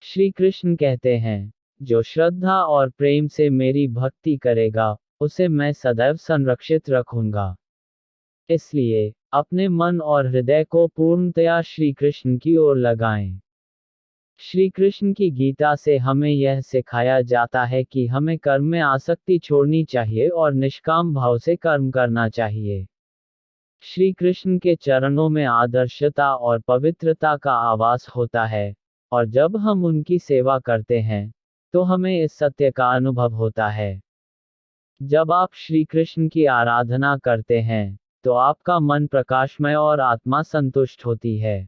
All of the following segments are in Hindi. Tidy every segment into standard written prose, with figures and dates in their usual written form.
श्री कृष्ण कहते हैं, जो श्रद्धा और प्रेम से मेरी भक्ति करेगा, उसे मैं सदैव संरक्षित रखूंगा। इसलिए, अपने मन और हृदय को पूर्णतया श्री कृष्ण की ओर लगाएं। श्री कृष्ण की गीता से हमें यह सिखाया जाता है कि हमें कर्म में आसक्ति छोड़नी चाहिए और निष्काम भाव से कर्म करना चाहिए। श्री कृष्ण के चरणों में आदर्शता और पवित्रता का आवास होता है, और जब हम उनकी सेवा करते हैं, तो हमें इस सत्य का अनुभव होता है। जब आप श्री कृष्ण की आराधना करते हैं, तो आपका मन प्रकाशमय और आत्मा संतुष्ट होती है।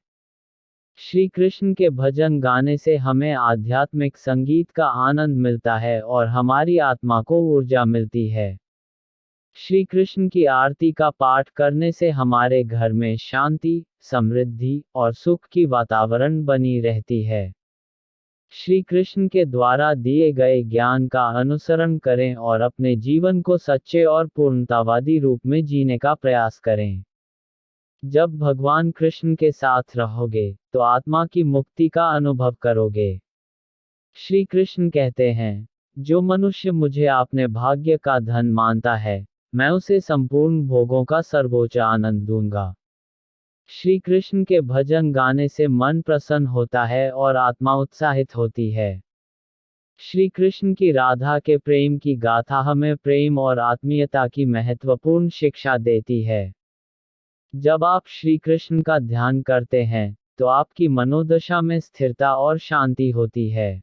श्री कृष्ण के भजन गाने से हमें आध्यात्मिक संगीत का आनंद मिलता है और हमारी आत्मा को ऊर्जा मिलती है। श्री कृष्ण की आरती का पाठ करने से हमारे घर में शांति, समृद्धि और सुख की वातावरण बनी रहती है। श्री कृष्ण के द्वारा दिए गए ज्ञान का अनुसरण करें और अपने जीवन को सच्चे और पूर्णतावादी रूप में जीने का प्रयास करें। जब भगवान कृष्ण के साथ रहोगे, तो आत्मा की मुक्ति का अनुभव करोगे। श्री कृष्ण कहते हैं, जो मनुष्य मुझे अपने भाग्य का धन मानता है, मैं उसे संपूर्ण भोगों का सर्वोच्च आनंद दूंगा। श्री कृष्ण के भजन गाने से मन प्रसन्न होता है और आत्मा उत्साहित होती है। श्री कृष्ण की राधा के प्रेम की गाथा हमें प्रेम और आत्मीयता की महत्वपूर्ण शिक्षा देती है। जब आप श्री कृष्ण का ध्यान करते हैं, तो आपकी मनोदशा में स्थिरता और शांति होती है।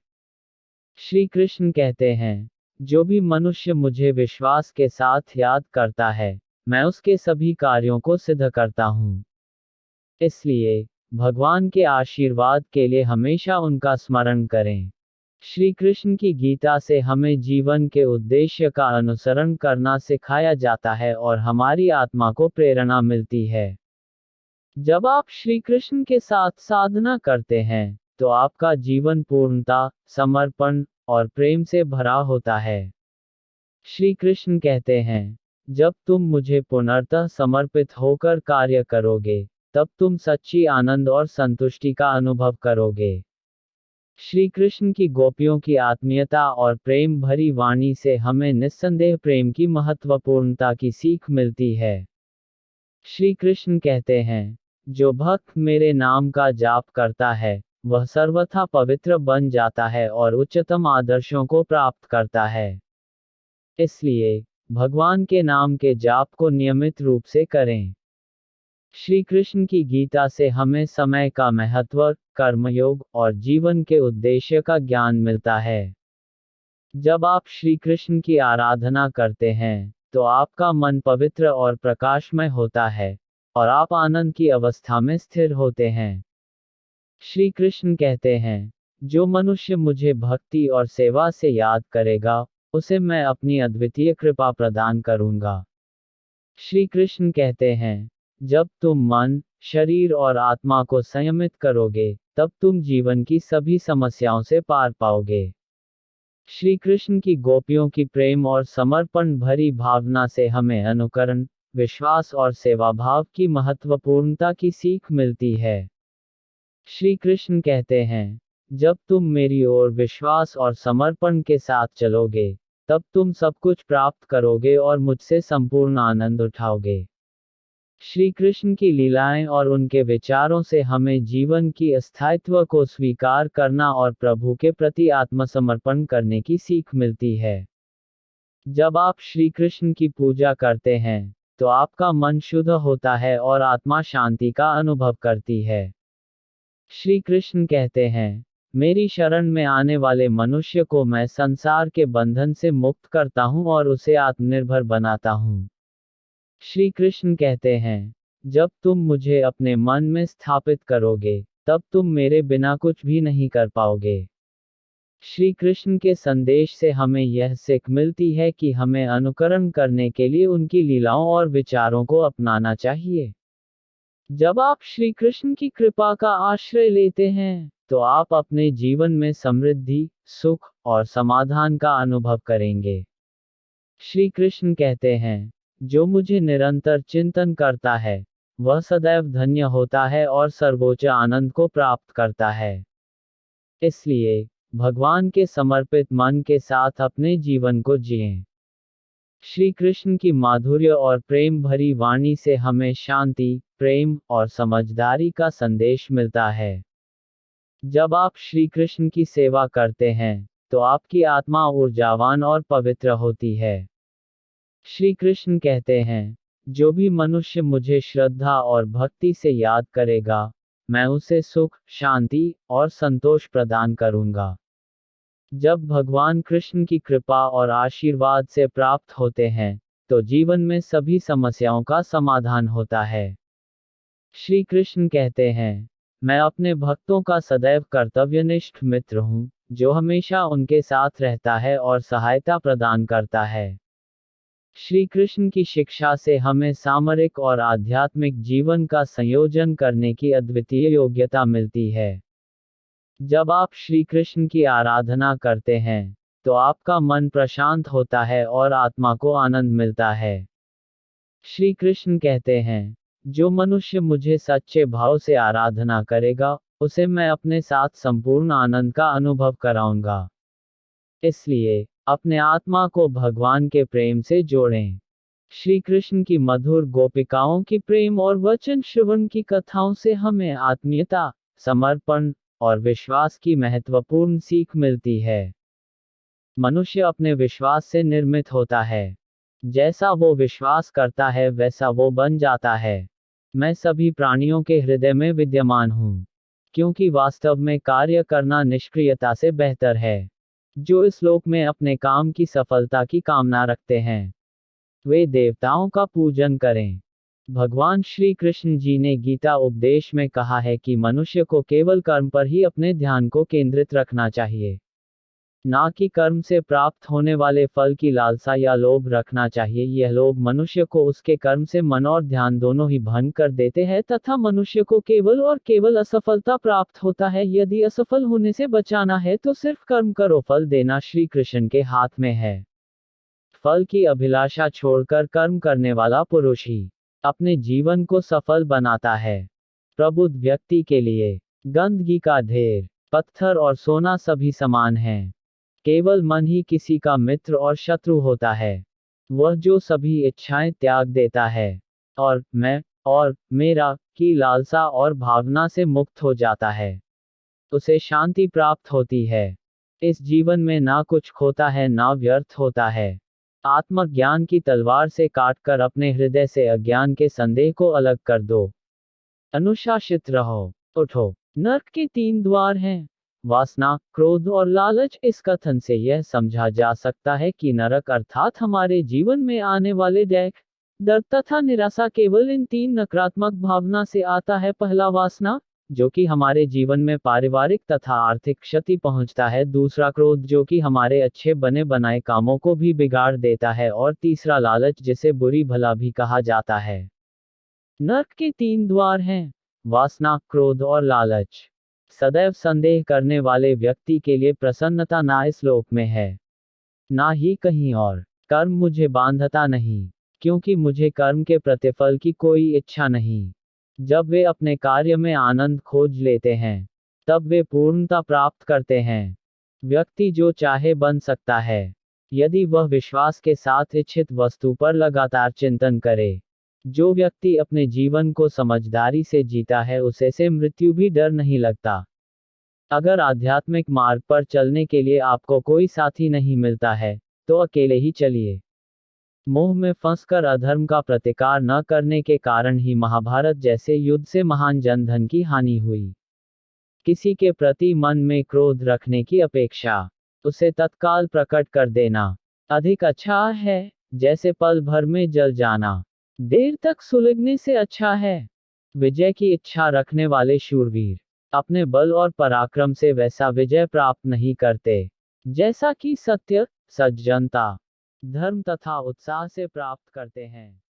श्री कृष्ण कहते हैं, जो भी मनुष्य मुझे विश्वास के साथ याद करता है, मैं उसके सभी कार्यों को सिद्ध करता हूँ। इसलिए, भगवान के आशीर्वाद के लिए हमेशा उनका स्मरण करें। श्री कृष्ण की गीता से हमें जीवन के उद्देश्य का अनुसरण करना सिखाया जाता है और हमारी आत्मा को प्रेरणा मिलती है। जब आप श्री कृष्ण के साथ साधना करते हैं, तो आपका जीवन पूर्णता, समर्पण और प्रेम से भरा होता है। श्री कृष्ण कहते हैं, जब तुम मुझे पुनर्तः समर्पित होकर कार्य करोगे, तब तुम सच्ची आनंद और संतुष्टि का अनुभव करोगे। श्री कृष्ण की गोपियों की आत्मीयता और प्रेम भरी वाणी से हमें निस्संदेह प्रेम की महत्वपूर्णता की सीख मिलती है। श्री कृष्ण कहते हैं, जो भक्त मेरे नाम का जाप करता है, वह सर्वथा पवित्र बन जाता है और उच्चतम आदर्शों को प्राप्त करता है। इसलिए, भगवान के नाम के जाप को नियमित रूप से करें। श्री कृष्ण की गीता से हमें समय का महत्व, कर्मयोग और जीवन के उद्देश्य का ज्ञान मिलता है। जब आप श्री कृष्ण की आराधना करते हैं, तो आपका मन पवित्र और प्रकाशमय होता है, और आप आनंद की अवस्था में स्थिर होते हैं। श्री कृष्ण कहते हैं, जो मनुष्य मुझे भक्ति और सेवा से याद करेगा, उसे मैं अपनी अद्वितीय कृपा प्रदान करूंगा। श्री कृष्ण कहते हैं, जब तुम मन, शरीर और आत्मा को संयमित करोगे, तब तुम जीवन की सभी समस्याओं से पार पाओगे। श्री कृष्ण की गोपियों की प्रेम और समर्पण भरी भावना से हमें अनुकरण, विश्वास और सेवा भाव की महत्वपूर्णता की सीख मिलती है। श्री कृष्ण कहते हैं, जब तुम मेरी ओर विश्वास और समर्पण के साथ चलोगे, तब तुम सब कुछ प्राप्त करोगे और मुझसे संपूर्ण आनंद उठाओगे। श्री कृष्ण की लीलाएं और उनके विचारों से हमें जीवन की अस्थायित्व को स्वीकार करना और प्रभु के प्रति आत्मसमर्पण करने की सीख मिलती है। जब आप श्री कृष्ण की पूजा करते हैं, तो आपका मन शुद्ध होता है और आत्मा शांति का अनुभव करती है। श्री कृष्ण कहते हैं, मेरी शरण में आने वाले मनुष्य को मैं संसार के बंधन से मुक्त करता हूँ और उसे आत्मनिर्भर बनाता हूँ। श्री कृष्ण कहते हैं, जब तुम मुझे अपने मन में स्थापित करोगे, तब तुम मेरे बिना कुछ भी नहीं कर पाओगे। श्री कृष्ण के संदेश से हमें यह सीख मिलती है कि हमें अनुकरण करने के लिए उनकी लीलाओं और विचारों को अपनाना चाहिए। जब आप श्री कृष्ण की कृपा का आश्रय लेते हैं, तो आप अपने जीवन में समृद्धि, सुख और समाधान का अनुभव करेंगे। श्री कृष्ण कहते हैं, जो मुझे निरंतर चिंतन करता है, वह सदैव धन्य होता है और सर्वोच्च आनंद को प्राप्त करता है। इसलिए भगवान के समर्पित मन के साथ अपने जीवन को जिएं। श्री कृष्ण की माधुर्य और प्रेम भरी वाणी से हमें शांति, प्रेम और समझदारी का संदेश मिलता है। जब आप श्री कृष्ण की सेवा करते हैं तो आपकी आत्मा ऊर्जावान और पवित्र होती है। श्री कृष्ण कहते हैं, जो भी मनुष्य मुझे श्रद्धा और भक्ति से याद करेगा, मैं उसे सुख, शांति और संतोष प्रदान करूंगा। जब भगवान कृष्ण की कृपा और आशीर्वाद से प्राप्त होते हैं तो जीवन में सभी समस्याओं का समाधान होता है। श्री कृष्ण कहते हैं, मैं अपने भक्तों का सदैव कर्तव्यनिष्ठ मित्र हूँ, जो हमेशा उनके साथ रहता है और सहायता प्रदान करता है। श्री कृष्ण की शिक्षा से हमें सामरिक और आध्यात्मिक जीवन का संयोजन करने की अद्वितीय योग्यता मिलती है। जब आप श्री कृष्ण की आराधना करते हैं तो आपका मन प्रशांत होता है और आत्मा को आनंद मिलता है। श्री कृष्ण कहते हैं, जो मनुष्य मुझे सच्चे भाव से आराधना करेगा, उसे मैं अपने साथ संपूर्ण आनंद का अनुभव कराऊंगा। इसलिए अपने आत्मा को भगवान के प्रेम से जोड़ें। श्री कृष्ण की मधुर गोपिकाओं की प्रेम और वचन श्रवण की कथाओं से हमें आत्मीयता, समर्पण और विश्वास की महत्वपूर्ण सीख मिलती है। मनुष्य अपने विश्वास से निर्मित होता है। जैसा वो विश्वास करता है वैसा वो बन जाता है। मैं सभी प्राणियों के हृदय में विद्यमान हूँ, क्योंकि वास्तव में कार्य करना निष्क्रियता से बेहतर है। जो इस लोक में अपने काम की सफलता की कामना रखते हैं, वे देवताओं का पूजन करें। भगवान श्री कृष्ण जी ने गीता उपदेश में कहा है कि मनुष्य को केवल कर्म पर ही अपने ध्यान को केंद्रित रखना चाहिए, ना कि कर्म से प्राप्त होने वाले फल की लालसा या लोभ रखना चाहिए। यह लोभ मनुष्य को उसके कर्म से मन और ध्यान दोनों ही भंग कर देते हैं तथा मनुष्य को केवल और केवल असफलता प्राप्त होता है। यदि असफल होने से बचाना है तो सिर्फ कर्म करो, फल देना श्री कृष्ण के हाथ में है। फल की अभिलाषा छोड़कर कर्म करने वाला पुरुष ही अपने जीवन को सफल बनाता है। प्रबुद्ध व्यक्ति के लिए गंदगी का ढेर, पत्थर और सोना सभी समान हैं। केवल मन ही किसी का मित्र और शत्रु होता है। वह जो सभी इच्छाएं त्याग देता है और मैं और मेरा की लालसा और भावना से मुक्त हो जाता है, उसे शांति प्राप्त होती है। इस जीवन में ना कुछ खोता है ना व्यर्थ होता है। आत्मज्ञान की तलवार से काटकर अपने हृदय से अज्ञान के संदेह को अलग कर दो। अनुशासित रहो, उठो। नर्क के 3 द्वार हैं, वासना, क्रोध और लालच। इस कथन से यह समझा जा सकता है कि नरक अर्थात हमारे जीवन में आने वाले डर तथा निराशा केवल इन 3 नकारात्मक भावना से आता है। पहला वासना, जो कि हमारे जीवन में पारिवारिक तथा आर्थिक क्षति पहुंचता है। दूसरा क्रोध, जो कि हमारे अच्छे बने बनाए कामों को भी बिगाड़ देता है। और तीसरा लालच, जिसे बुरी भला भी कहा जाता है। नर्क के 3 द्वार हैं, वासना, क्रोध और लालच। सदैव संदेह करने वाले व्यक्ति के लिए प्रसन्नता ना इस लोक में है, ना ही कहीं और। कर्म मुझे बांधता नहीं, क्योंकि मुझे कर्म के प्रतिफल की कोई इच्छा नहीं। जब वे अपने कार्य में आनंद खोज लेते हैं, तब वे पूर्णता प्राप्त करते हैं। व्यक्ति जो चाहे बन सकता है, यदि वह विश्वास के साथ इच्छित वस्तु पर लगातार चिंतन करे। जो व्यक्ति अपने जीवन को समझदारी से जीता है, उसे से मृत्यु भी डर नहीं लगता। अगर आध्यात्मिक मार्ग पर चलने के लिए आपको कोई साथी नहीं मिलता है, तो अकेले ही चलिए। मोह में फंसकर अधर्म का प्रतिकार न करने के कारण ही महाभारत जैसे युद्ध से महान जनधन की हानि हुई। किसी के प्रति मन में क्रोध रखने की अपेक्षा उसे तत्काल प्रकट कर देना अधिक अच्छा है, जैसे पल भर में जल जाना देर तक सुलगने से अच्छा है। विजय की इच्छा रखने वाले शूरवीर अपने बल और पराक्रम से वैसा विजय प्राप्त नहीं करते, जैसा कि सत्य, सज्जनता, धर्म तथा उत्साह से प्राप्त करते हैं।